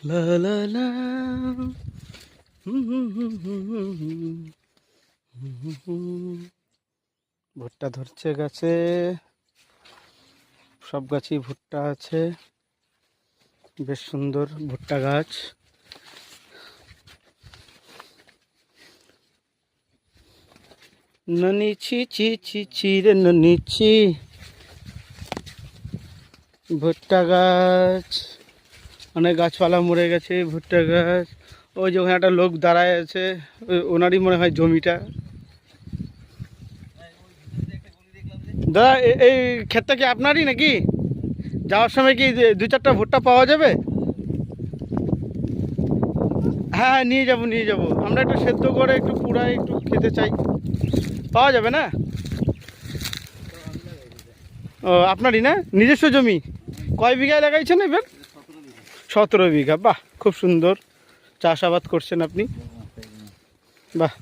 লা লা লা। ভুট্টা ধরছে গাছে, সব গাছেই ভুট্টা আছে, বেশ সুন্দর ভুট্টা গাছ। ননি ছি ছি ছি ছি রে ননি ছি। ভুট্টা গাছ, অনেক গাছপালা মরে গেছে। ভুট্টা গাছ, ওই যে ওখানে একটা লোক দাঁড়ায় আছে, ওনারই মনে হয় জমিটা। দাদা এই ক্ষেতটা কি আপনারই নাকি? যাওয়ার সময় কি দু চারটা ভুট্টা পাওয়া যাবে? হ্যাঁ হ্যাঁ, নিয়ে যাবো নিয়ে যাবো। আমরা একটু সেদ্ধ করে একটু পুরাই একটু খেতে চাই। পাওয়া যাবে না? ও আপনারই না, নিজস্ব জমি? কয় বিঘায় লাগাইছেন এবার? 17 বিঘা। বাহ, খুব সুন্দর চাষাবাদ করছেন আপনি। বাহ।